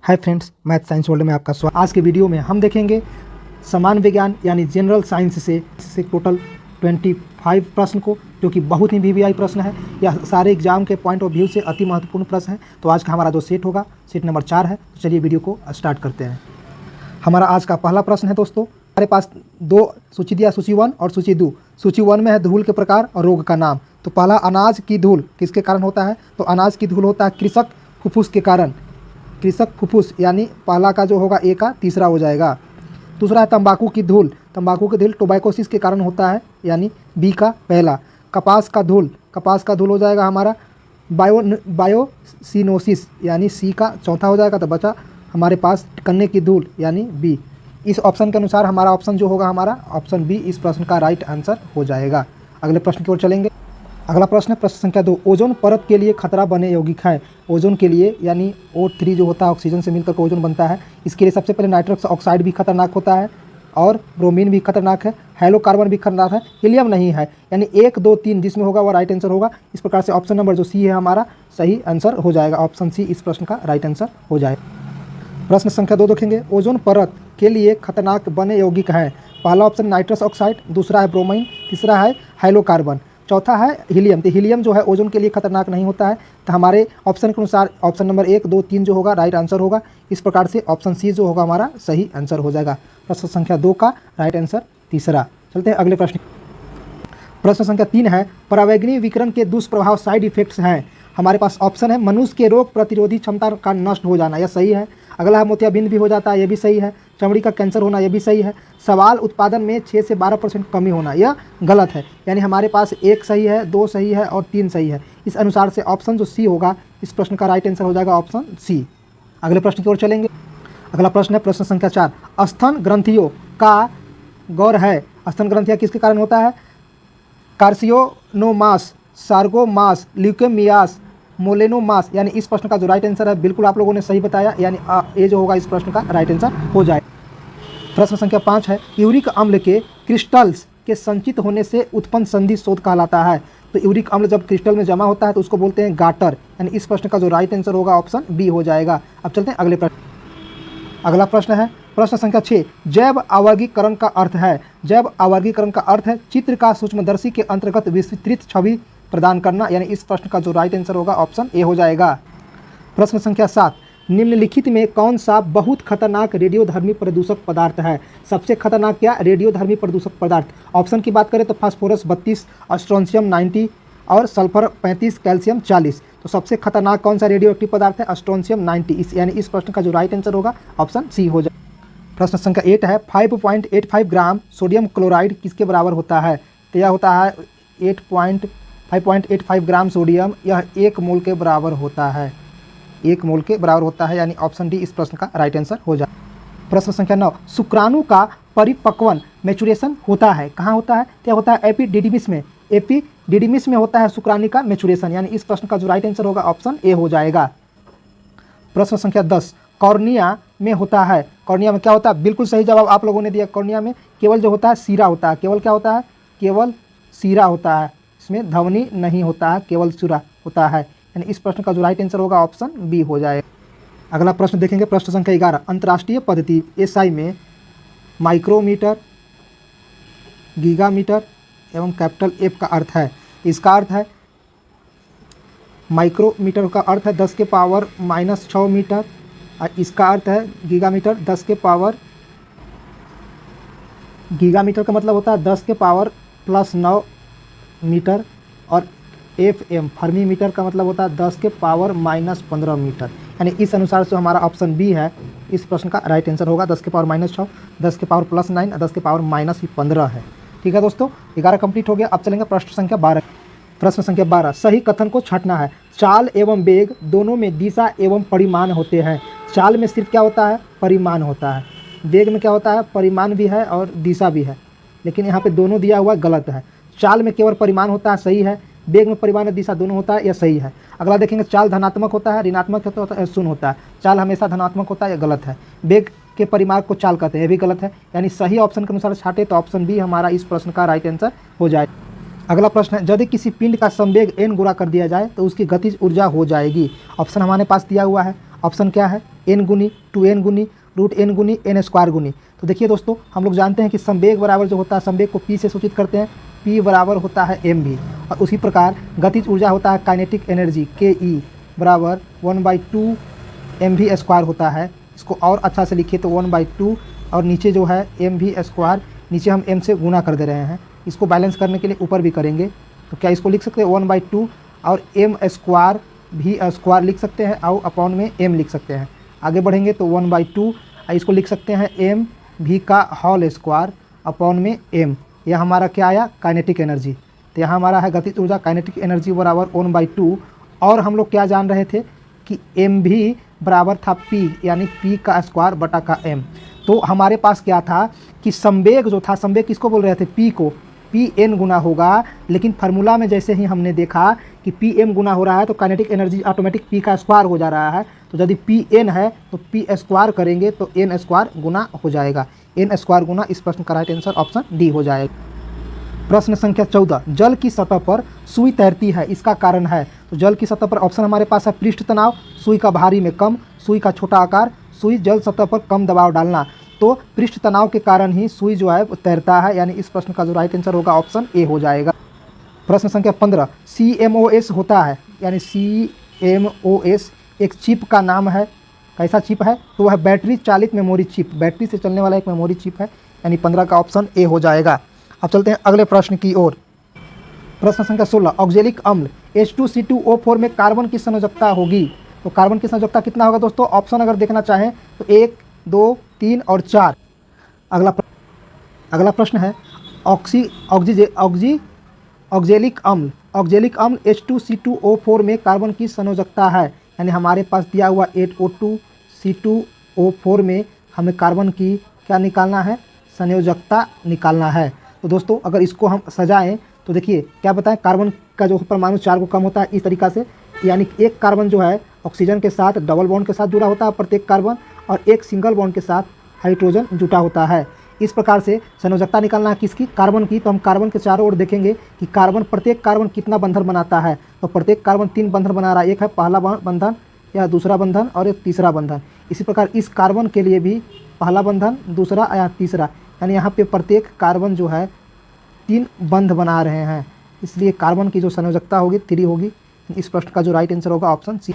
Hi friends, math science world में आपका स्वागत। आज के वीडियो में हम देखेंगे समान विज्ञान यानी जनरल साइंस से टोटल 25 प्रश्न को, जो कि बहुत ही वीवीआई प्रश्न है। यह सारे एग्जाम के पॉइंट ऑफ व्यू से अति महत्वपूर्ण प्रश्न है। तो आज का हमारा जो सेट होगा, सेट नंबर 4 है। तो चलिए वीडियो को स्टार्ट करते हैं। हमारा आज का पहला प्रश्न है दोस्तों, हमारे पास दो सूची दिया, सूची 1 और सूची 2। सूची 1 में है धूल के प्रकार और रोग का नाम। तो पहला, अनाज की धूल किसके कारण होता है? तो अनाज की धूल होता है कृषक फुफ्फुस के कारण। कृषक फुफ्फुस यानी पहला का जो होगा ए का तीसरा हो जाएगा। दूसरा है तंबाकू की धूल। तंबाकू की धूल टोबैकोसिस के कारण होता है, यानी बी का पहला। कपास का धूल हो जाएगा हमारा बायोसिनोसिस, यानी सी का चौथा हो जाएगा। तो बचा हमारे पास गन्ने की धूल, यानी बी। इस ऑप्शन के अनुसार हमारा ऑप्शन जो होगा, हमारा ऑप्शन बी इस प्रश्न का राइट आंसर हो जाएगा। अगले प्रश्न की ओर चलेंगे। अगला प्रश्न है प्रश्न संख्या 2, ओजोन परत के लिए खतरा बने यौगिक है। ओजोन के लिए यानी O3 जो होता है ऑक्सीजन से मिलकर ओजोन बनता है। इसके लिए सबसे पहले नाइट्रस ऑक्साइड भी खतरनाक होता है और ब्रोमीन भी खतरनाक है, हाइड्रोकार्बन भी खतरनाक है, हीलियम नहीं है। यानी 1, 2, 3 जिसमें होगा वो राइट आंसर होगा। इस प्रकार से ऑप्शन नंबर जो सी है हमारा सही आंसर हो जाएगा। ऑप्शन सी इस प्रश्न का राइट आंसर हो जाएगा। प्रश्न संख्या 2 देखेंगे, ओजोन परत के लिए खतरनाक बने यौगिक है। पहला ऑप्शन नाइट्रस ऑक्साइड, दूसरा है ब्रोमीन, तीसरा है हाइड्रोकार्बन, चौथा है हीलियम। तो हीलियम जो है ओजोन के लिए खतरनाक नहीं होता है। तो हमारे ऑप्शन के अनुसार ऑप्शन नंबर 1, 2, 3 जो होगा राइट आंसर होगा। इस प्रकार से ऑप्शन सी जो होगा हमारा सही आंसर हो जाएगा। प्रश्न संख्या 2 का राइट आंसर तीसरा। चलते हैं अगले प्रश्न। प्रश्न संख्या 3 है, परावैंगनी विकिरण के दुष्प्रभाव साइड इफेक्ट्स हैं। हमारे पास ऑप्शन है मनुष्य के रोग प्रतिरोधी क्षमता का नष्ट हो जाना, यह सही है। अगला है मोतियाबिंद भी हो जाता है, यह भी सही है। चमड़ी का कैंसर होना, यह भी सही है। सवाल उत्पादन में 6 से 12% कमी होना, यह गलत है। यानी हमारे पास 1 सही है, 2 सही है और 3 सही है। इस अनुसार से ऑप्शन जो सी होगा इस प्रश्न का राइट आंसर हो जाएगा ऑप्शन सी। अगले प्रश्न की ओर चलेंगे। अगला प्रश्न है प्रश्न संख्या 4, स्तन ग्रंथियों का गौर है। स्तन ग्रंथियाँ किसके कारण होता है? Carcinomas, sarcomas, leukaemias, melanomas. यानी इस प्रश्न का जो राइट आंसर है, बिल्कुल आप लोगों ने सही बताया, यानी ए जो होगा इस प्रश्न का राइट आंसर हो जाए। प्रश्न संख्या 5 है, यूरिक अम्ल के क्रिस्टल्स के संचित होने से उत्पन्न संधि शोथ कहलाता है। तो यूरिक अम्ल जब क्रिस्टल में जमा होता है तो उसको बोलते हैं गाटर। यानी इस प्रश्न का जो राइट आंसर होगा ऑप्शन बी हो जाएगा। अब चलते हैं अगले प्रश्न। अगला प्रश्न है प्रश्न संख्या 6, जैव आवर्गीकरण का अर्थ है। जैव आवर्गीकरण का अर्थ है चित्र का सूक्ष्मदर्शी के अंतर्गत विस्तृत छवि प्रदान करना। यानी इस प्रश्न का जो राइट आंसर होगा ऑप्शन ए हो जाएगा। प्रश्न संख्या 7, निम्नलिखित में कौन सा बहुत खतरनाक रेडियोधर्मी प्रदूषक पदार्थ है? सबसे खतरनाक क्या रेडियोधर्मी प्रदूषक पदार्थ? ऑप्शन की बात करें तो फास्फोरस 32, स्ट्रोंशियम 90 और सल्फर 35, कैल्शियम 40। तो सबसे खतरनाक कौन सा रेडियो एक्टिव पदार्थ है? स्ट्रोंशियम 90। यानी इस प्रश्न का जो राइट आंसर होगा ऑप्शन सी हो जाए। प्रश्न संख्या 8 है, 5.85 ग्राम सोडियम क्लोराइड किसके बराबर होता है? तो यह होता है 5.85 ग्राम सोडियम, यह 1 मोल के बराबर होता है। 1 मोल के बराबर होता है, यानी ऑप्शन डी इस प्रश्न का राइट आंसर हो जाए। प्रश्न संख्या 9, शुक्राणु का परिपक्वन मैचुरेशन होता है, कहाँ होता है? तो होता है एपिडिडिमिस में। एपिडिडिमिस में होता है शुक्राणु का मैचुरेशन। यानी इस प्रश्न का जो राइट आंसर होगा ऑप्शन ए हो जाएगा। प्रश्न संख्या 10, कॉर्निया में होता है। कॉर्निया में क्या होता है? बिल्कुल सही जवाब आप लोगों ने दिया। कॉर्निया में केवल जो होता है सीरा होता है। केवल क्या होता है? केवल सीरा होता है, इसमें ध्वनि नहीं होता है, केवल सीरा होता है। यानी इस प्रश्न का जो राइट आंसर होगा ऑप्शन बी हो जाएगा। अगला प्रश्न देखेंगे प्रश्न संख्या 11, अंतर्राष्ट्रीय पद्धति एसआई में माइक्रोमीटर, गीगामीटर एवं कैपिटल एफ का अर्थ है। इसका अर्थ है माइक्रोमीटर का अर्थ है 10 के पावर -6 मीटर, और इसका अर्थ है गीगामीटर 10 के पावर, गीगामीटर का मतलब होता है 10 के पावर +9 मीटर, और FM फर्मी मीटर का मतलब होता है 10 के पावर -15 मीटर। यानी इस अनुसार से हमारा ऑप्शन बी है इस प्रश्न का राइट आंसर होगा। 10 के पावर -6, 10 के पावर +9 और 10 के पावर -15 है। ठीक है दोस्तों, 11 कंप्लीट हो गया। अब चलेंगे प्रश्न संख्या 12। प्रश्न संख्या 12, सही कथन को छांटना है। चाल एवं वेग दोनों में दिशा एवं परिमाण होते हैं। चाल में सिर्फ क्या होता है? परिमाण होता है। वेग में क्या होता है? परिमाण भी है और दिशा भी है, लेकिन यहाँ पे दोनों दिया हुआ गलत है। चाल में केवल परिमाण होता है, सही है। वेग में परिमाण और दिशा दोनों होता है, यह सही है। अगला देखेंगे, चाल धनात्मक होता है, ऋणात्मक होता है, शून्य होता है। चाल हमेशा धनात्मक होता है, यह गलत है। वेग के परिमाण को चाल कहते हैं, यह भी गलत है। यानी सही ऑप्शन के अनुसार छाटे तो ऑप्शन बी हमारा इस प्रश्न का राइट आंसर हो जाए। अगला प्रश्न है, यदि किसी पिंड का संवेग n गुणा कर दिया जाए तो उसकी गतिज ऊर्जा हो जाएगी। ऑप्शन हमारे पास दिया हुआ है। ऑप्शन क्या है? n गुनी 2n गुनी रूट n गुनी n स्क्वायर गुनी। तो देखिए दोस्तों, हम लोग जानते हैं कि संवेग बराबर जो होता है, संवेग को p से सूचित करते हैं, p बराबर होता है mv। और उसी प्रकार गतिज ऊर्जा होता है काइनेटिक एनर्जी ke बराबर 1/2 mv स्क्वायर होता है। इसको और अच्छा से लिखिए तो 1/2 और नीचे जो है mv स्क्वायर, नीचे हम m से गुना कर दे रहे हैं। इसको बैलेंस करने के लिए ऊपर भी करेंगे, तो क्या इसको लिख सकते हैं 1/2 और m स्क्वायर v स्क्वायर लिख सकते हैं और अपॉन में m लिख सकते हैं। आगे बढ़ेंगे तो 1/2 इसको लिख सकते हैं m v का होल स्क्वायर अपॉन में m। यह हमारा क्या आया, काइनेटिक एनर्जी। तो यहाँ हमारा है गतिज ऊर्जा काइनेटिक एनर्जी बराबर 1/2। और हम लोग क्या जान रहे थे कि एम भी बराबर था p, यानी p का स्क्वायर बटा का m। तो हमारे पास क्या था कि संवेग जो था, संवेग किसको बोल रहे थे, p को, p n गुना होगा। लेकिन फार्मूला में जैसे ही हमने देखा कि p m गुना हो रहा है तो काइनेटिक एनर्जी ऑटोमेटिक p का स्क्वायर हो जा रहा है। तो यदि p n है तो p स्क्वायर करेंगे तो n स्क्वायर गुना हो जाएगा, n स्क्वायर गुना। इस प्रश्न का राइट आंसर ऑप्शन डी हो जाएगा। प्रश्न संख्या 14, जल की सतह पर सुई तैरती है, इसका कारण है। तो जल की सतह पर ऑप्शन हमारे पास है पृष्ठ तनाव, सुई का भारी में कम, सुई का छोटा आकार, सुई जल सतह पर कम दबाव डालना। तो पृष्ठ तनाव के कारण ही सुई जो है तैरता है, यानी इस प्रश्न का जो राइट आंसर होगा ऑप्शन ए हो जाएगा। प्रश्न संख्या 15, CMOS होता है, यानी CMOS एक चिप का नाम है। कैसा चिप है, तो वह बैटरी चालित मेमोरी चिप, बैटरी से चलने वाला एक मेमोरी चिप है, यानी 15 का ऑप्शन ए हो जाएगा। अब चलते हैं अगले प्रश्न की ओर। प्रश्न संख्या 16, ऑक्जेलिक अम्ल H2C2O4 में कार्बन की संयोजकता होगी। तो कार्बन की संयोजकता कितना होगा दोस्तों, ऑप्शन अगर देखना चाहें तो 1, 2, 3 और 4। अगला प्रश्न है ऑक्जेलिक अम्ल H2C2O4 में कार्बन की संयोजकता है, यानी हमारे पास दिया हुआ 8O2C2O4 में हमें कार्बन की क्या निकालना है, संयोजकता निकालना है। तो दोस्तों अगर इसको हम सजाएं तो देखिए क्या बताएं, कार्बन का जो परमाणु 4 को कम होता है इस तरीक़ा से, यानी एक कार्बन जो है ऑक्सीजन के साथ डबल बॉन्ड के साथ जुड़ा होता है प्रत्येक कार्बन, और एक सिंगल बॉन्ड के साथ हाइड्रोजन जुटा होता है। इस प्रकार से संयोजकता निकालना है किसकी, कार्बन की। तो हम कार्बन के चारों ओर देखेंगे कि प्रत्येक कार्बन कितना बंधन बनाता है। तो प्रत्येक कार्बन 3 बंधन बना रहा है, एक है पहला बंधन, या दूसरा बंधन और एक तीसरा बंधन। इसी प्रकार इस कार्बन के लिए भी पहला बंधन, दूसरा या तीसरा, यानी यहाँ पे प्रत्येक कार्बन जो है 3 बंध बना रहे हैं, इसलिए कार्बन की जो संयोजकता होगी 3 होगी। इस प्रश्न का जो राइट आंसर होगा ऑप्शन सी।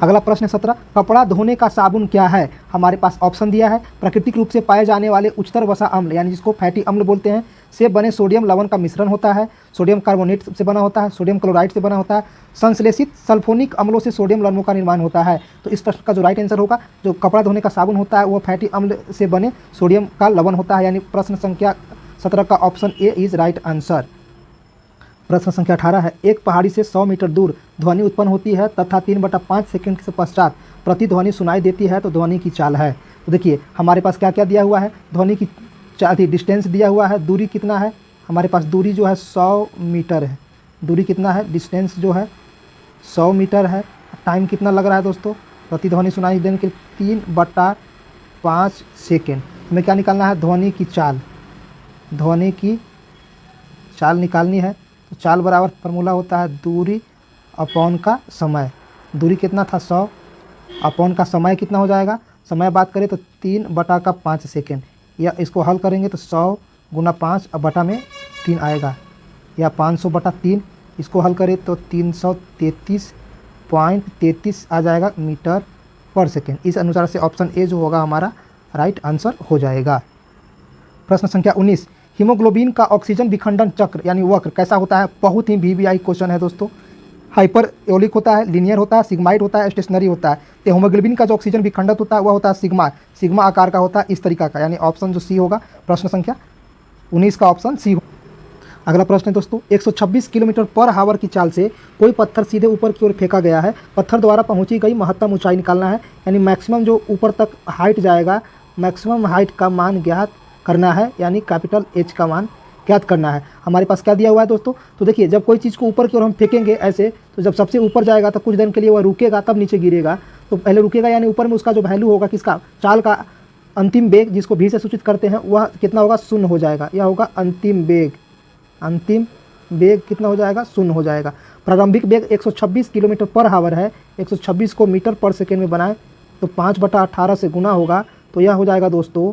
अगला प्रश्न 17, कपड़ा धोने का साबुन क्या है। हमारे पास ऑप्शन दिया है प्राकृतिक रूप से पाए जाने वाले उच्चतर वसा अम्ल, यानी जिसको फैटी अम्ल बोलते हैं, से बने सोडियम लवण का मिश्रण होता है, सोडियम कार्बोनेट से बना होता है, सोडियम क्लोराइड से बना होता है, संश्लेषित सल्फोनिक अम्लों से सोडियम लवणों का निर्माण होता है। तो इस प्रश्न का जो राइट आंसर होगा, जो कपड़ा धोने का साबुन होता है वो फैटी अम्ल से बने सोडियम का लवण होता है, यानी प्रश्न संख्या 17 का option A is right answer. प्रश्न संख्या 18 है, एक पहाड़ी से 100 मीटर दूर ध्वनि उत्पन्न होती है तथा 3/5 सेकंड के पश्चात प्रतिध्वनि सुनाई देती है, तो ध्वनि की चाल है। तो देखिए हमारे पास क्या क्या दिया हुआ है, ध्वनि की डिस्टेंस दिया हुआ है, दूरी कितना है, हमारे पास दूरी जो है 100 मीटर है, दूरी कितना है, डिस्टेंस जो है 100 मीटर है, टाइम कितना लग रहा है दोस्तों, प्रतिध्वनि सुनाई देने के 3/5 सेकेंड। हमें क्या निकालना है, ध्वनि की चाल, ध्वनि की चाल निकालनी है। तो चाल बराबर फार्मूला होता है दूरी अपॉन का समय। दूरी कितना था 100, अपॉन का समय कितना हो जाएगा, समय बात करें तो 3/5 सेकेंड, या इसको हल करेंगे तो 100 गुना 5 अब बटा में 3 आएगा, या 500/3। इसको हल करें तो 333.33 आ जाएगा मीटर पर सेकेंड। इस अनुसार से ऑप्शन ए जो होगा हमारा राइट आंसर हो जाएगा। प्रश्न संख्या 19, हीमोग्लोबिन का ऑक्सीजन विखंडन चक्र यानी वक्र कैसा होता है। बहुत ही VVI क्वेश्चन है दोस्तों। हाइपर एओलिक होता है, लीनियर होता है, सिग्माइड होता है, स्टेशनरी होता है। तो हीमोग्लोबिन का जो ऑक्सीजन विखंडन होता है वह होता है सिग्मा आकार का होता है, इस तरीका का, यानी ऑप्शन जो सी होगा प्रश्न संख्या 19 का ऑप्शन सी हो। अगला प्रश्न है दोस्तों, 126 किलोमीटर पर हावर की चाल से कोई पत्थर सीधे ऊपर की ओर फेंका गया है, पत्थर द्वारा पहुंची गई महत्तम ऊंचाई निकालना है, यानी मैक्सिमम जो ऊपर तक हाइट जाएगा, मैक्सिमम हाइट का मान ज्ञात करना है, यानी कैपिटल H का मान ज्ञात करना है। हमारे पास क्या दिया हुआ है दोस्तों, तो देखिए जब कोई चीज़ को ऊपर की ओर हम फेंकेंगे ऐसे, तो जब सबसे ऊपर जाएगा तो कुछ देर के लिए वह रुकेगा तब नीचे गिरेगा। तो पहले रुकेगा, यानी ऊपर में उसका जो वैल्यू होगा किसका, चाल का अंतिम वेग जिसको भी से सूचित करते हैं वह कितना होगा, 0 हो जाएगा। यह होगा अंतिम वेग, अंतिम वेग कितना हो जाएगा, 0 हो जाएगा। प्रारंभिक वेग 126 किलोमीटर पर हावर है, 126 को मीटर पर सेकेंड में बनाएं तो 5/18 से गुना होगा तो यह हो जाएगा दोस्तों,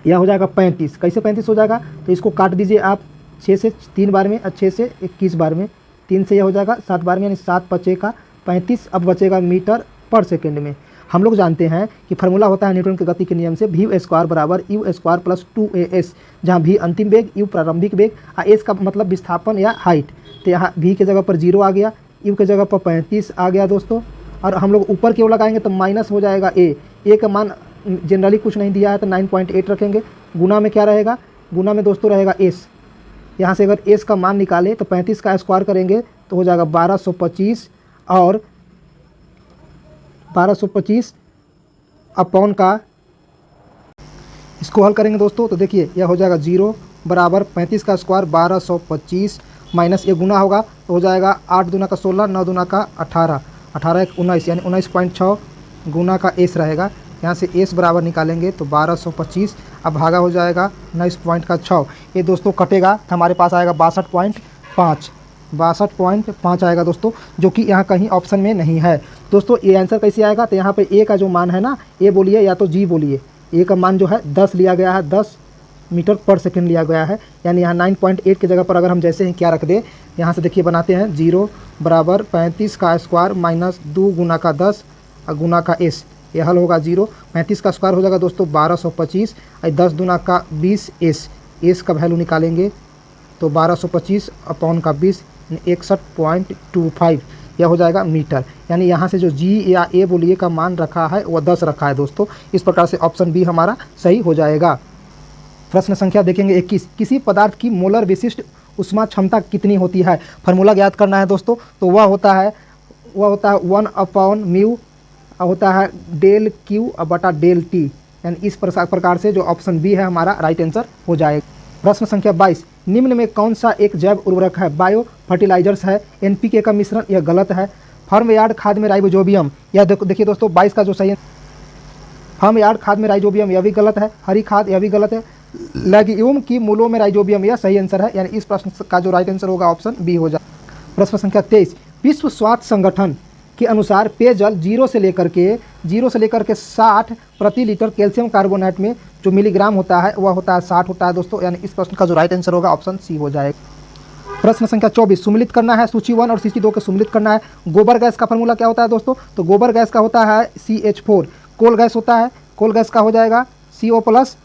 यह हो जाएगा 35। कैसे 35 हो जाएगा, तो इसको काट दीजिए आप 6 से 3 बार में और 6 से 21 बार में, 3 से यह हो जाएगा 7 बार में, यानी 7 बचेगा 35। अब बचेगा मीटर पर सेकेंड में। हम लोग जानते हैं कि फार्मूला होता है न्यूटन के गति के नियम से v² बराबर u² प्लस 2as, जहाँ v अंतिम वेग, u प्रारंभिक वेग, एस का मतलब विस्थापन या हाइट। तो यहाँ v की जगह पर 0 आ गया, u की जगह पर 35 आ गया दोस्तों। और हम लोग ऊपर क्यों लगाएंगे तो माइनस हो जाएगा a का मान जनरली कुछ नहीं दिया है तो 9.8 रखेंगे। गुना में क्या रहेगा, गुना में दोस्तों रहेगा s। यहाँ से अगर s का मान निकाले तो 35 का स्क्वायर करेंगे तो हो जाएगा 1225, और 1225 अपॉन का इसको हल करेंगे दोस्तों तो देखिए यह हो जाएगा 0 बराबर 35 का स्क्वायर 1225 माइनस ये गुना होगा तो हो जाएगा 8 दूना का 16, 9 दूना का 18, 18 एक 19, यानी 19.6 गुना का एस रहेगा। यहाँ से एस बराबर निकालेंगे तो 1225, अब भागा हो जाएगा 19.6। ये दोस्तों कटेगा तो हमारे पास आएगा 62.5, 62.5 आएगा दोस्तों, जो कि यहाँ कहीं ऑप्शन में नहीं है। दोस्तों ये आंसर कैसे आएगा, तो यहाँ पे ए का जो मान है ना, ए बोलिए या तो जी बोलिए, ए का मान जो है 10 लिया गया है, 10 मीटर पर सेकंड लिया गया है। यानी यहाँ 9.8 की जगह पर अगर हम जैसे ही क्या रख दे, यहाँ से देखिए बनाते हैं 0 बराबर 35 का स्क्वायर माइनस 2 गुना का 10 और गुना का एस, ये हल होगा 0। 35 का स्क्वायर हो जाएगा दोस्तों 1225 और 10 दूना का 20 एस, एस का वैल्यू निकालेंगे तो 1225 अपॉन का 20 61.25, यह हो जाएगा मीटर। यानी यहाँ से जो जी या ए बोलिए का मान रखा है वह 10 रखा है दोस्तों। इस प्रकार से ऑप्शन बी हमारा सही हो जाएगा। प्रश्न संख्या देखेंगे 21, किसी पदार्थ की मोलर विशिष्ट उष्मा क्षमता कितनी होती है। फार्मूला ज्ञात करना है दोस्तों, तो वह होता है 1/μ होता है डेल क्यू बटा डेल टी। यानी इस प्रकार से जो ऑप्शन बी है हमारा राइट आंसर हो जाएगा। प्रश्न संख्या 22, निम्न में कौन सा एक जैव उर्वरक है। बायो फर्टिलाइजर्स है, एनपीके का मिश्रण, यह गलत है। फार्म यार्ड खाद में राइबोजोबियम, यह देखिए दोस्तों 22 का जो सही है, फार्म यार्ड खाद में राइजोबियम यह भी गलत है। हरी खाद यह भी गलत है। लेग्यूम की मूलों में राइजोबियम यह सही आंसर है। यानी इस प्रश्न का जो राइट आंसर होगा ऑप्शन बी हो जाए। प्रश्न संख्या 23, विश्व स्वास्थ्य संगठन के अनुसार पेयजल 0 से लेकर के 60 प्रति लीटर कैल्शियम कार्बोनेट में जो मिलीग्राम होता है वह होता है 60 होता है दोस्तों। यानी इस प्रश्न का जो राइट आंसर होगा ऑप्शन सी हो जाएगा। प्रश्न संख्या 24, सुमिलित करना है, सूची 1 और सूची 2 के सुमिलित करना है। गोबर गैस का फार्मूला क्या होता है दोस्तों, तो गोबर गैस का होता है CH4। कोल गैस होता है, कोल गैस का हो जाएगा CO plus,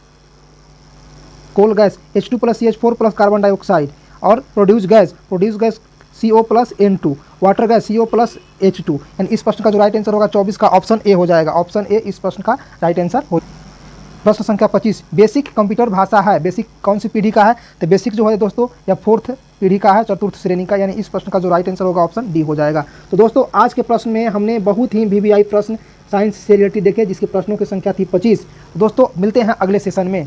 coal gas H2 plus CH4 plus carbon dioxide. और produce gas CO plus N2, water gas CO plus H2। यानी इस प्रश्न का जो राइट आंसर होगा 24 का ऑप्शन ए हो जाएगा। ऑप्शन ए इस प्रश्न का राइट आंसर हो। प्रश्न संख्या 25, बेसिक कंप्यूटर भाषा है, बेसिक कौन सी पीढ़ी का है, तो बेसिक जो है दोस्तों या 4th पीढ़ी का है, 4th श्रेणी का। यानी इस प्रश्न का जो राइट आंसर होगा ऑप्शन डी हो जाएगा। तो दोस्तों आज के प्रश्न में हमने बहुत ही VVI प्रश्न साइंस से रिलेटेड देखे, जिसके प्रश्नों की संख्या थी 25। दोस्तों मिलते हैं अगले सेशन में।